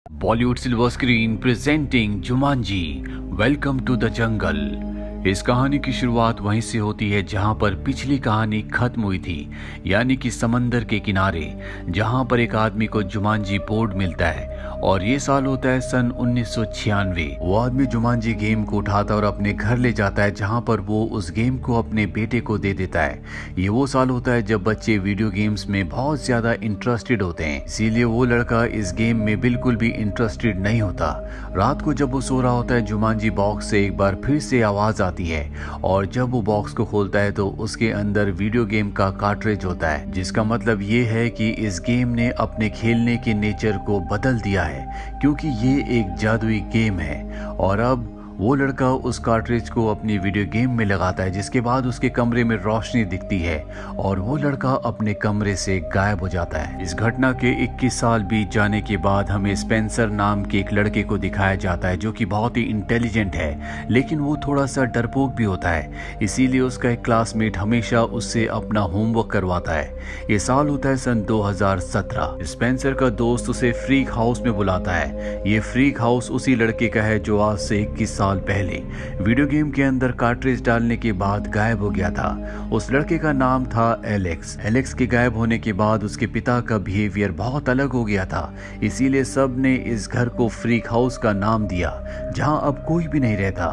Bollywood silver screen presenting Jumanji welcome to the jungle. इस कहानी की शुरुआत वहीं से होती है जहां पर पिछली कहानी खत्म हुई थी, यानी कि समंदर के किनारे, जहां पर एक आदमी को जुमांजी बोर्ड मिलता है और ये साल होता है सन 1996। वो आदमी जुमांजी गेम को उठाता और अपने घर ले जाता है, जहां पर वो उस गेम को अपने बेटे को दे देता है। ये वो साल होता है जब बच्चे वीडियो गेम्स में बहुत ज्यादा इंटरेस्टेड होते हैं, इसीलिए वो लड़का इस गेम में बिल्कुल भी इंटरेस्टेड नहीं होता। रात को जब वो सो रहा होता है, जुमांजी बॉक्स से एक बार फिर से आवाज आती है और जब वो बॉक्स को खोलता है तो उसके अंदर वीडियो गेम का कार्ट्रिज होता है, जिसका मतलब ये है कि इस गेम ने अपने खेलने के नेचर को बदल दिया है, क्योंकि ये एक जादुई गेम है। और अब वो लड़का उस कार्ट्रिज को अपनी वीडियो गेम में लगाता है, जिसके बाद उसके कमरे में रोशनी दिखती है और वो लड़का अपने कमरे से गायब हो जाता है। इस घटना के 21 साल बीत जाने के बाद हमें स्पेंसर नाम के एक लड़के को दिखाया जाता है, जो कि बहुत ही इंटेलिजेंट है, लेकिन वो थोड़ा सा डरपोक भी होता है। इसीलिए उसका एक क्लासमेट हमेशा उससे अपना होमवर्क करवाता है। ये साल होता है सन 2017। स्पेंसर का दोस्त उसे फ्रीक हाउस में बुलाता है। ये फ्रीक हाउस उसी लड़के का है जो आज से 21 साल पहले वीडियो गेम के अंदर कार्ट्रिज डालने के बाद गायब हो गया था। उस लड़के का नाम था एलेक्स। एलेक्स के गायब होने के बाद उसके पिता का बिहेवियर बहुत अलग हो गया था, इसीलिए सब ने इस घर को फ्रीक हाउस का नाम दिया, जहां अब कोई भी नहीं रहता।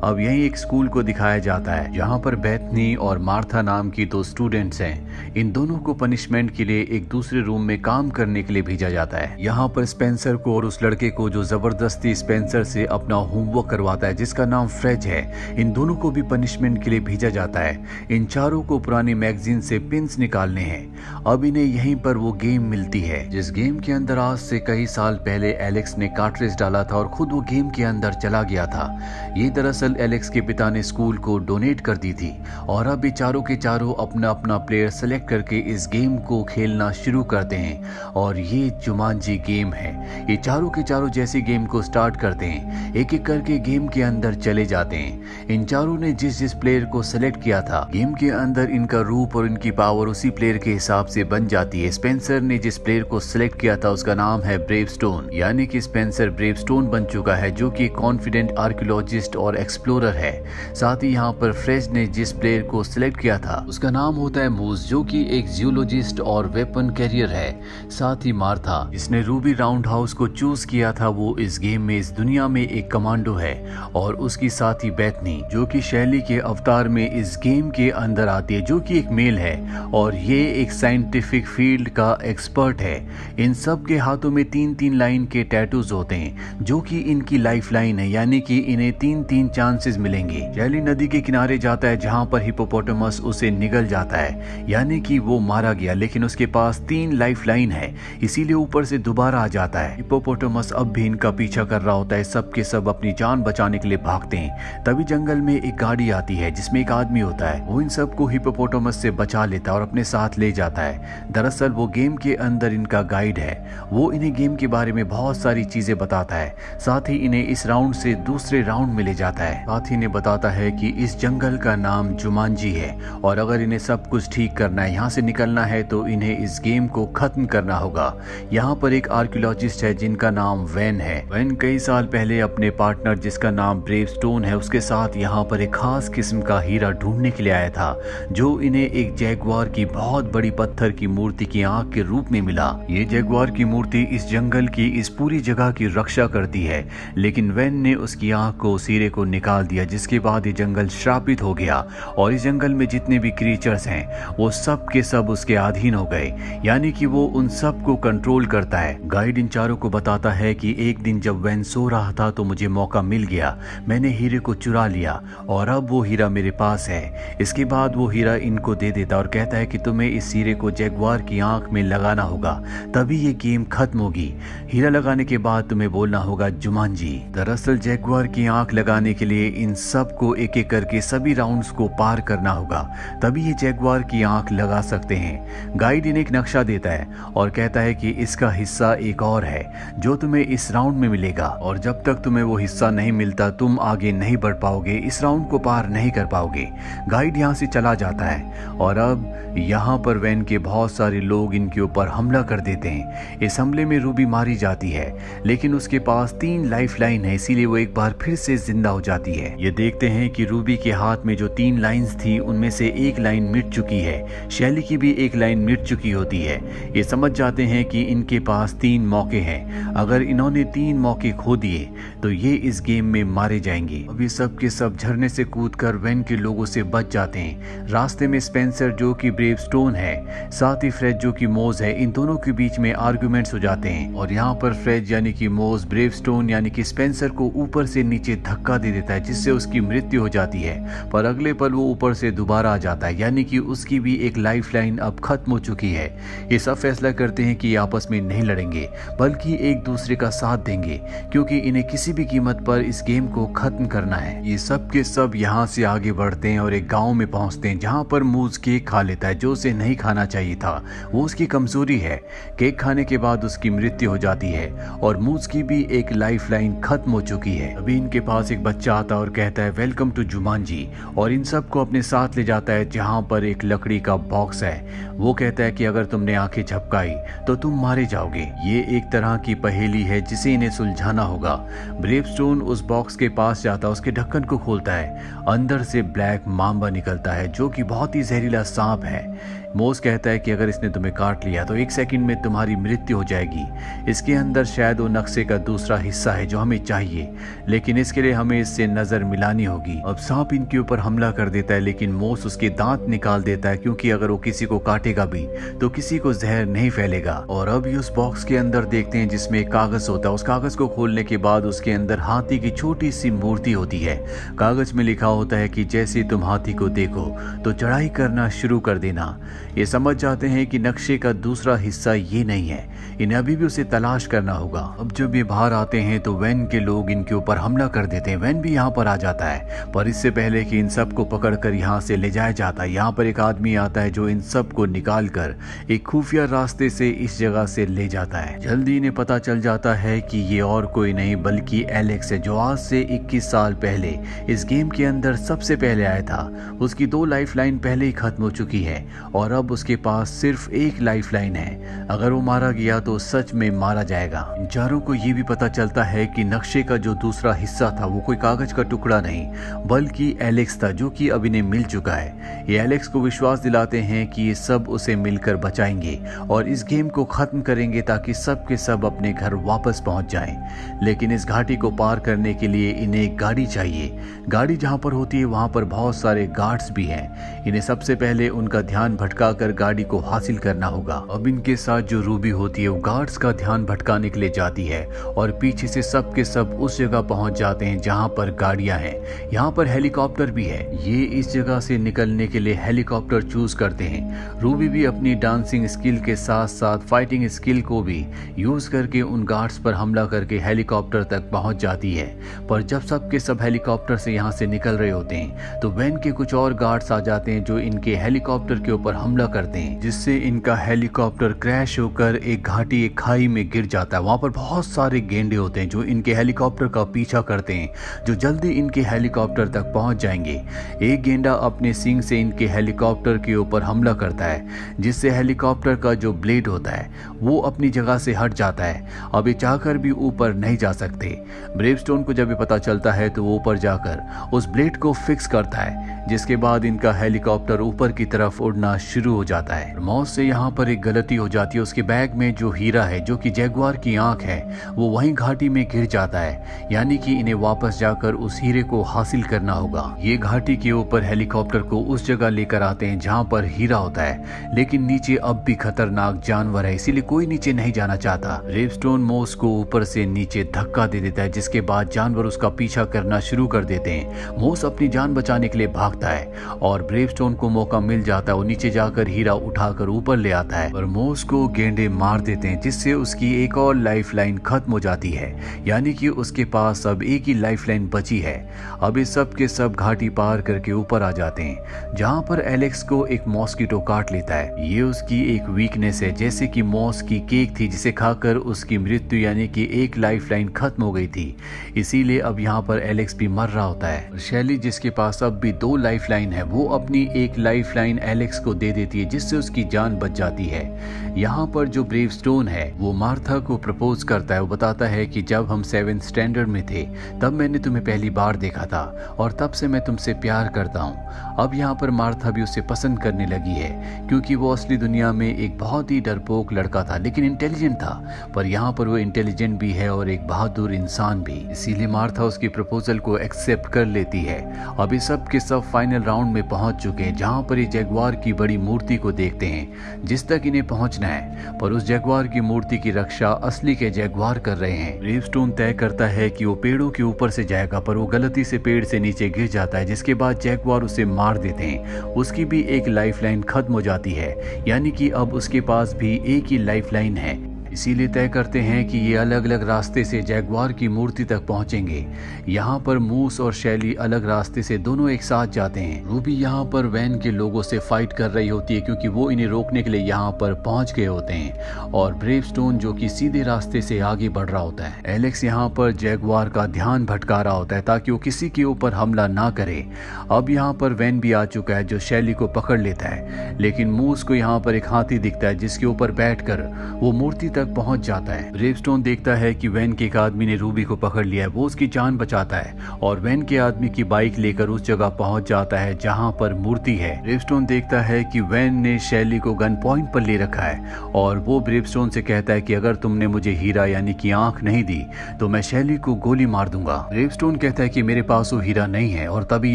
अब यही एक स्कूल को दिखाया जाता है, जहां पर बेथनी और मार्था नाम की दो स्टूडेंट्स हैं। इन दोनों को पनिशमेंट के लिए एक दूसरे रूम में काम करने के लिए भेजा जाता है। यहाँ पर स्पेंसर को और उस लड़के को जो जबरदस्ती स्पेंसर से अपना होमवर्क करवाता है, जिसका नाम फ्रेज है, इन दोनों को भी पनिशमेंट के लिए भेजा जाता है। इन चारों को पुरानी मैगजीन से पिन्स निकालने हैं। अब इन्हें यहीं पर वो गेम मिलती है, जिस गेम के अंदर आज से कई साल पहले एलेक्स ने कार्ट्रिज डाला था और खुद वो गेम के अंदर चला गया था। ये दरअसल एलेक्स के पिता ने स्कूल को डोनेट कर दी थी और अब ये चारों के चारों अपना अपना प्लेयर सेलेक्ट करके इस गेम को खेलना शुरू करते हैं और ये जुमांजी गेम है। ये चारों के चारों जैसे गेम को स्टार्ट करते हैं, एक एक करके गेम के अंदर चले जाते हैं। इन चारों ने जिस जिस प्लेयर को सिलेक्ट किया था, गेम के अंदर इनका रूप और इनकी पावर उसी प्लेयर के हिसाब से बन जाती है। स्पेंसर ने जिस प्लेयर को सिलेक्ट किया था उसका नाम है ब्रेवस्टोन, यानी कि स्पेंसर ब्रेवस्टोन बन चुका है, जो कि कॉन्फिडेंट आर्कियोलॉजिस्ट और एक्सप्लोरर है। साथ ही यहाँ पर फ्रेज ने जिस प्लेयर को सिलेक्ट किया था उसका नाम होता है मूस, जो कि एक जियोलॉजिस्ट और वेपन कैरियर है। साथ ही मार्था, जिसने रूबी राउंड हाउस को चूज किया था, वो इस गेम में इस दुनिया में एक कमांडो है। और उसकी साथी बेथनी, जो कि शैली के अवतार में इस गेम के अंदर आती है, जो कि एक मेल है और ये एक साइंटिफिक फील्ड का एक्सपर्ट है। इन सब के हाथों में 3-3 लाइन के टैटूज होते हैं, जो कि इनकी लाइफ लाइन है, यानी कि इन्हें 3-3 चांसेस मिलेंगे। शैली नदी के किनारे जाता है, जहां पर हिपोपोटामस उसे निगल जाता है, यानी कि वो मारा गया, लेकिन उसके पास 3 लाइफ लाइन है, इसीलिए ऊपर से दोबारा आ जाता है। हिपोपोटामस अब भी इनका पीछा कर रहा होता है। सब के सब अपनी जान बचाने के लिए भागते हैं। तभी जंगल में एक गाड़ी आती है जिसमें एक आदमी होता है। वो इन सबको हिपोपोटामस से बचा लेता है और अपने साथ ले जाता है। दरअसल वो गेम के अंदर इनका गाइड है। वो इन्हें गेम के बारे में बहुत सारी चीजें बताता है। साथ ही इन्हें इस राउंड से दूसरे राउंड में ले जाता है। साथ ही इन्हें बताता है कि इस जंगल का नाम जुमांजी है और अगर इन्हें सब कुछ ठीक करना है, यहाँ से निकलना है, तो इन्हें इस गेम को खत्म करना होगा। यहाँ पर एक आर्कियोलॉजिस्ट है जिनका नाम वैन है। वैन कई साल पहले अपने पार्टनर, जिसका नाम ब्रेवस्टोन है, उसके साथ यहाँ पर एक खास किस्म का हीरा ढूंढने के लिए आया था, जो इन्हें एक जैगुआर की बहुत बड़ी पत्थर की मूर्ति की आंख के रूप में मिला। ये जैगुआर की मूर्ति इस जंगल की इस पूरी जगह की रक्षा करती है, लेकिन वैन ने उसकी आंख को, उस हीरे को निकाल दिया, जिसके बाद ये जंगल श्रापित हो गया और इस जंगल में जितने भी क्रीचर्स हैं वो सब के सब उसके अधीन हो गए, यानी कि वो उन सब को कंट्रोल करता है। गाइड इन चारों को बताता है कि एक दिन जब वैन सो रहा था तो मुझे मौका मिल गया, मैंने हीरे को चुरा लिया और अब वो हीरा मेरे पास है। इसके बाद वो हीरा इनको दे देता और कहता है कि तुम्हें इस हीरे को जैगुआर की आंख में लगाना होगा, तभी ये गेम खत्म होगी। हीरा लगाने के बाद तुम्हें बोलना होगा जुमांजी। दरअसल जैगुआर की आंख लगाने के लिए इन सब को एक एक करके सभी राउंड्स को पार करना होगा, तभी ये जैगुआर की आंख टिक लगा सकते हैं। गाइड इन्हें एक नक्शा देता है और कहता है कि इसका हिस्सा एक और है जो तुम्हें इस राउंड में मिलेगा, और जब तक तुम्हें वो हिस्सा नहीं मिलता तुम आगे नहीं बढ़ पाओगे, इस राउंड को पार नहीं कर पाओगे। गाइड यहाँ से चला जाता है और अब यहाँ पर वैन के बहुत सारे लोग इनके ऊपर हमला कर देते हैं। इस हमले में रूबी मारी जाती है, लेकिन उसके पास 3 लाइफलाइन है, इसीलिए वो एक बार फिर से जिंदा हो जाती है। ये देखते हैं कि रूबी के हाथ में जो 3 लाइंस थी उनमें से एक लाइन मिट चुकी है, शैली की भी एक लाइन मिट चुकी होती है। ये समझ जाते हैं कि इनके पास 3 मौके हैं, अगर इन्होंने 3 मौके खो दिए तो ये इस गेम में मारे जाएंगे। अब ये सब के सब झरने से कूदकर वैन के लोगों से बच जाते हैं। रास्ते में स्पेंसर जो कि ब्रेवस्टोन है, साथ ही फ्रेड जो कि मोज है, इन दोनों के बीच में आर्गुमेंट्स हो जाते हैं और यहाँ पर फ्रेड यानी कि मोज ब्रेवस्टोन यानी कि स्पेंसर को ऊपर से नीचे धक्का दे देता है, जिससे उसकी मृत्यु हो जाती है। पर अगले पल वो ऊपर से दोबारा आ जाता है, यानी कि उसकी भी एक लाइफलाइन अब खत्म हो चुकी है। ये सब फैसला करते हैं कि ये आपस में नहीं लड़ेंगे बल्कि एक दूसरे का साथ देंगे, क्योंकि इन्हें किसी भी कीमत पर इस गेम को खत्म करना है। ये सब के सब यहाँ से आगे बढ़ते हैं और एक गांव में पहुंचते हैं जहां पर मूज केक खा लेता है जो उसे नहीं खाना चाहिए था, वो उसकी कमजोरी है। केक खाने के बाद उसकी मृत्यु हो जाती है और मूज की भी एक लाइफलाइन खत्म हो चुकी है। अभी इनके पास एक बच्चा आता है और कहता है वेलकम टू जुमांजी, और इन सबको अपने साथ ले जाता है जहां पर एक लकड़ी का बॉक्स है। वो कहता है कि अगर तुमने आंखें झपकाई तो तुम मारे जाओगे। ये एक तरह की पहेली है जिसे इन्हें सुलझाना होगा। ब्रेवस्टोन उस बॉक्स के पास जाता है, उसके ढक्कन को खोलता है, अंदर से ब्लैक मांबा निकलता है जो कि बहुत ही जहरीला सांप है। मोस कहता है कि अगर इसने तुम्हें काट लिया तो 1 सेकंड में तुम्हारी मृत्यु हो जाएगी। इसके अंदर शायद वो नक्शे का दूसरा हिस्सा है जो हमें चाहिए, लेकिन इसके लिए हमें इससे नजर मिलानी होगी। अब सांप इनके ऊपर हमला कर देता है, लेकिन मोस उसके दांत निकाल देता है, क्योंकि अगर वो किसी को काटेगा भी तो किसी को जहर नहीं फैलेगा। और अभी उस बॉक्स के अंदर देखते हैं जिसमें एक कागज होता है। उस कागज को खोलने के बाद उसके अंदर हाथी की छोटी सी मूर्ति होती है। कागज में लिखा होता है कि जैसे तुम हाथी को देखो तो चढ़ाई करना शुरू कर देना। ये समझ जाते हैं कि नक्शे का दूसरा हिस्सा ये नहीं है, इन्हें अभी भी उसे तलाश करना होगा। अब जब ये बाहर आते हैं तो वैन के लोग इनके ऊपर हमला कर देते हैं। वैन भी यहाँ पर आ जाता है, पर इससे पहले कि इन सब को पकड़कर यहाँ से ले जाया जाता है, यहाँ पर एक आदमी आता है जो इन सब को निकाल कर एक खुफिया रास्ते से इस जगह से ले जाता है। जल्दी इन्हें पता चल जाता है कि ये और कोई नहीं बल्कि एलेक्स है, जो आज से 21 साल पहले इस गेम के अंदर सबसे पहले आया था। उसकी 2 लाइफलाइन पहले ही खत्म हो चुकी है और अब उसके पास सिर्फ एक लाइफलाइन है। अगर वो मारा गया तो सच में मारा जाएगा। इन चारों को ये भी पता चलता है कि नक्शे का जो दूसरा हिस्सा था वो कोई कागज का टुकड़ा नहीं बल्कि एलेक्स था, जो कि अब इन्हें मिल चुका है। ये एलेक्स को विश्वास दिलाते हैं कि ये सब उसे मिलकर बचाएंगे और इस गेम को खत्म करेंगे ताकि सब के सब अपने घर वापस पहुंच जाएं। लेकिन इस घाटी को पार करने के लिए इन्हें एक गाड़ी चाहिए। गाड़ी जहां पर होती है वहां पर बहुत सारे गार्ड्स भी हैं। इन्हें सबसे पहले उनका ध्यान भटकाकर गाड़ी को हासिल करना होगा। अब इनके साथ जो रूबी होती है वो गार्ड्स का ध्यान भटकाने के लिए जाती है और पीछे से सब के सब उस जगह पहुंच जाते हैं जहां पर गाड़ियां हैं। यहाँ पर हेलीकॉप्टर भी है। ये इस जगह से निकलने के लिए हेलीकॉप्टर चूज करते हैं। रूबी भी अपनी डांसिंग स्किल के साथ साथ फाइटिंग स्किल को भी यूज करके उन गार्ड्स पर हमला करके हेलीकॉप्टर तक पहुंच जाती है। पर जब सब के सब हेलीकॉप्टर से यहाँ से निकल रहे होते हैं तो वैन के कुछ और गार्ड्स आ जाते हैं जो इनके हेलीकॉप्टर के ऊपर हमला करते हैं, जिससे इनका हेलीकॉप्टर क्रैश होकर एक घाटी एक खाई में गिर जाता है। वहां पर बहुत सारे गेंडे होते हैं जो इनके हेलीकॉप्टर का पीछा करते हैं, जो जल्दी इनके हेलीकॉप्टर तक पहुंच जाएंगे। एक गेंडा अपने सींग से इनके हेलीकॉप्टर के ऊपर हमला करता है, जिससे हेलीकॉप्टर का जो ब्लेड होता है वो अपनी जगह से हट जाता है। अब ये चाहकर भी ऊपर नहीं जा सकते। ब्रेवस्टोन को जब ये पता चलता है तो वो ऊपर जाकर उस ब्लेड को फिक्स करता है, जिसके बाद इनका हेलीकॉप्टर ऊपर की तरफ उड़ना शुरू हो जाता है। मौस से यहाँ पर एक गलती हो जाती है। उसके बैग में जो हीरा है जो कि जैगुआर की आंख है वो वहीं घाटी में गिर जाता है, यानी कि इन्हें वापस जाकर उस हीरे को हासिल करना होगा। ये घाटी के ऊपर हेलीकॉप्टर को उस जगह लेकर आते हैं जहाँ पर हीरा होता है, लेकिन नीचे अब भी खतरनाक जानवर है, इसीलिए कोई नीचे नहीं जाना चाहता। ब्रेवस्टोन मोस को ऊपर से नीचे धक्का दे देता है, जिसके बाद जानवर उसका पीछा करना शुरू कर देते हैं। मोस अपनी जान बचाने के लिए भागता है और ब्रेवस्टोन को मौका मिल जाता है। वो नीचे जाकर हीरा उठाकर ऊपर ले आता है और मोस को गेंडे मार देते हैं, जिससे उसकी एक और लाइफ लाइन खत्म हो जाती है, यानी कि उसके पास अब एक ही लाइफ लाइन बची है। अब ये सब के सब घाटी पार करके ऊपर आ जाते हैं, जहां पर एलेक्स को एक मॉस्किटो काट लेता है। ये उसकी एक वीकनेस है, जैसे कि मॉस की केक थी जिसे खाकर उसकी मृत्यु यानी कि एक लाइफ लाइन खत्म हो गई थी। इसीलिए अब यहाँ पर एलेक्स भी मर रहा होता है। शैली जिसके पास अब भी 2 लाइफ लाइन है, वो अपनी एक लाइफ लाइन एलेक्स को दे देती है, जिससे उसकी जान बच जाती है। यहाँ पर जो ब्रेवस्टोन है वो मार्था को प्रपोज करता है। वो बताता है कि जब हम 7th स्टैंडर्ड में थे तब मैंने तुम्हें पहली बार देखा था और तब से मैं तुमसे प्यार करता हूँ। अब यहाँ पर मार्था भी उसे पसंद करने लगी है, क्योंकि वो असली दुनिया में एक बहुत ही डरपोक लड़का था, लेकिन इंटेलिजेंट था। पर यहाँ पर वो इंटेलिजेंट भी है और एक बहादुर इंसान भी, इसीलिए मार्था उसकी प्रपोजल को एक्सेप्ट कर लेती है। अब ये सब के सब फाइनल राउंड में पहुंच चुके हैं, जहाँ पर ये जैगुआर की बड़ी मूर्ति को देखते हैं जिस तक इन्हें पहुंचना है। पर उस जैगुआर की मूर्ति की रक्षा असली के जैगुआर कर रहे हैं। ब्रेवस्टोन तय करता है कि वो पेड़ों के ऊपर से जाएगा, पर वो गलती से पेड़ से नीचे गिर जाता है, जिसके बाद जैगुआर उसे मार देते हैं। उसकी भी एक लाइफ लाइन खत्म हो जाती है, यानी कि अब उसके पास भी एक ही लाइफ लाइन है। इसीलिए तय करते हैं कि ये अलग अलग रास्ते से जैगुआर की मूर्ति तक पहुंचेंगे। यहाँ पर मूस और शैली अलग रास्ते से दोनों एक साथ जाते हैं। रूबी यहाँ पर वैन के लोगों से फाइट कर रही होती है, क्योंकि वो इन्हें रोकने के लिए यहाँ पर पहुंच गए होते हैं, और ब्रेवस्टोन जो कि सीधे रास्ते से आगे बढ़ रहा होता है। एलेक्स यहाँ पर जैगुआर का ध्यान भटका रहा होता है ताकि वो किसी के ऊपर हमला ना करे। अब यहाँ पर वैन भी आ चुका है जो शैली को पकड़ लेता है, लेकिन मूस को यहाँ पर एक हाथी दिखता है जिसके ऊपर बैठकर वो मूर्ति तक पहुंच जाता है। ब्रेवस्टोन देखता है कि वैन के एक आदमी ने रूबी को पकड़ लिया है। वो उसकी जान बचाता है और वैन के आदमी की बाइक लेकर उस जगह पहुंच जाता है जहां पर मूर्ति है। ब्रेवस्टोन देखता है कि वैन ने शैली को गन पॉइंट पर ले रखा है और वो ब्रेवस्टोन से कहता है कि अगर तुमने मुझे हीरा यानी कि आंख नहीं दी तो मैं शैली को गोली मार दूंगा। ब्रेवस्टोन कहता है कि मेरे पास वो हीरा नहीं है, और तभी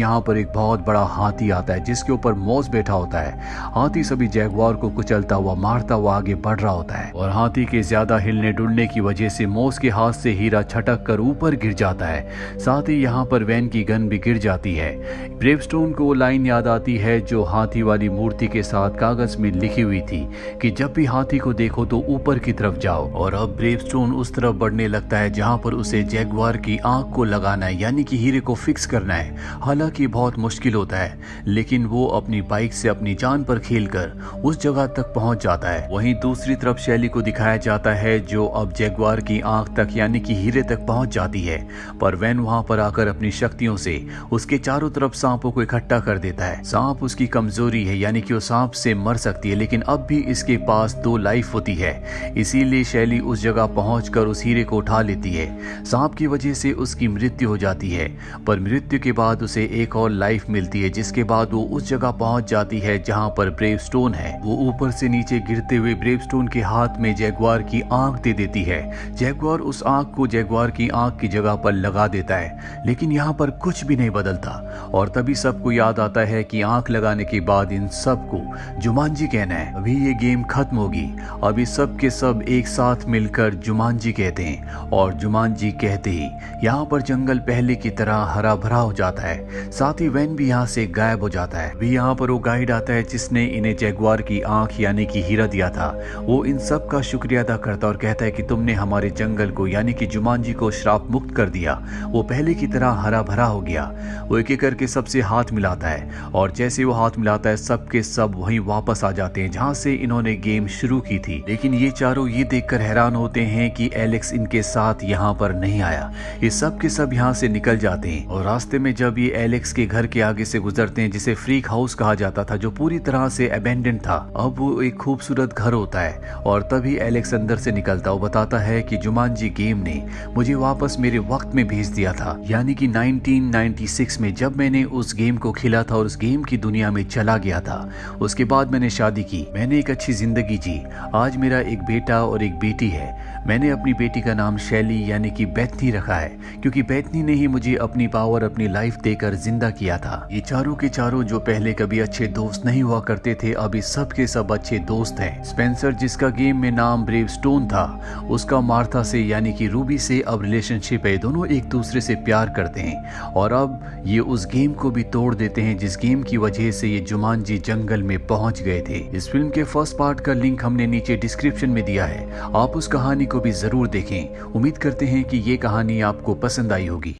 यहाँ पर एक बहुत बड़ा हाथी आता है जिसके ऊपर मॉस बैठा होता है। हाथी सभी जैगुआर को कुचलता हुआ मारता हुआ आगे बढ़ रहा होता है, और हाथी के ज्यादा हिलने डुलने की वजह से मोस के हाथ से हीरा छटक कर ऊपर गिर जाता है। साथ ही यहाँ पर वैन की गन भी गिर जाती है। ब्रेवस्टोन को वो लाइन याद आती है जो हाथी वाली मूर्ति के साथ कागज में लिखी हुई थी कि जब भी हाथी को देखो तो ऊपर की तरफ जाओ। और अब ब्रेवस्टोन उस तरफ बढ़ने लगता है जहाँ पर उसे जैगुआर की आंख को लगाना है, यानी कि हीरे को फिक्स करना है। हालांकि बहुत मुश्किल होता है, लेकिन वो अपनी बाइक से अपनी जान पर खेलकर उस जगह तक पहुंच जाता है। वहीं दूसरी तरफ शैली को दिखाया जाता है जो अब जैगुआर की आंख तक यानी कि हीरे तक पहुंच जाती है, पर वैन वहां पर आकर अपनी शक्तियों से उसके चारों तरफ सांपों को इकट्ठा कर देता है। सांप उसकी कमजोरी है, यानी कि वो सांप से मर सकती है, लेकिन अब भी इसके पास 2 लाइफ होती है। इसीलिए शैली उस जगह पहुंचकर उस हीरे को उठा लेती है। सांप की वजह से उसकी मृत्यु हो जाती है, पर मृत्यु के बाद उसे एक और लाइफ मिलती है, जिसके बाद वो उस जगह पहुंच जाती है जहां पर ब्रेवस्टोन है। वो ऊपर से नीचे गिरते हुए ब्रेवस्टोन के हाथ में जैगुआर की आंख दे देती है। जैगुआर उस आंख को जैगुआर की आंख की जगह पर लगा देता है, लेकिन यहाँ पर कुछ भी नहीं बदलता। और तभी सबको याद आता है कि आंख लगाने के बाद इन सबको जुमांजी कहना है। अभी ये गेम खत्म होगी। अभी सब के सब एक साथ मिलकर जुमांजी कहते हैं, और जुमांजी कहते ही यहाँ पर जंगल पहले की तरह हरा भरा हो जाता है। साथ ही वैन भी यहाँ से गायब हो जाता है। अभी यहाँ पर वो गाइड आता है जिसने इन्हें जैगुआर की आंख यानी कि हीरा दिया था। वो इन सब का शुक्रिया अदा करता और कहता है कि तुमने हमारे जंगल को यानी कि जुमांजी को श्राप मुक्त कर दिया। वो पहले की तरह हरा भरा हो गया। वो एक एक करके सबसे हाथ मिलाता है, और जैसे वो हाथ मिलाता है सब के सब वहीं वापस आ जाते हैं जहां से इन्होंने गेम शुरू की थी। लेकिन ये चारों ये देखकर हैरान होते हैं कि एलेक्स इनके साथ यहाँ पर नहीं आया। ये सब के सब यहाँ से निकल जाते हैं, और रास्ते में जब ये एलेक्स के घर के आगे से गुजरते हैं जिसे फ्रीक हाउस कहा जाता था, जो पूरी तरह से अबेंडेंड था, अब वो एक खूबसूरत घर होता है। और तभी एलेक्स अंदर से निकलता वो बताता है कि जुमांजी गेम ने मुझे वापस मेरे वक्त में भेज दिया था, यानी कि 1996 में जब मैंने उस गेम को खेला था और उस गेम की दुनिया में चला गया था। उसके बाद मैंने शादी की, मैंने एक अच्छी जिंदगी जी। आज मेरा एक बेटा और एक बेटी है। मैंने अपनी बेटी का नाम शैली यानी कि बेथनी रखा है, क्योंकि बेथनी ने ही मुझे अपनी पावर, अपनी लाइफ देकर जिंदा किया था। ये चारों के चारों जो पहले कभी अच्छे दोस्त नहीं हुआ करते थे, अभी सब के सब अच्छे दोस्त हैं। स्पेंसर, जिसका गेम में नाम ब्रेव स्टोन था, उसका मार्था से यानी कि रूबी से अब रिलेशनशिप है। दोनों एक दूसरे से प्यार करते हैं और अब ये उस गेम को भी तोड़ देते हैं जिस गेम की वजह से ये जुमांजी जंगल में पहुंच गए थे। इस फिल्म के फर्स्ट पार्ट का लिंक हमने नीचे डिस्क्रिप्शन में दिया है, आप उस कहानी को भी जरूर देखें। उम्मीद करते हैं कि ये कहानी आपको पसंद आई होगी।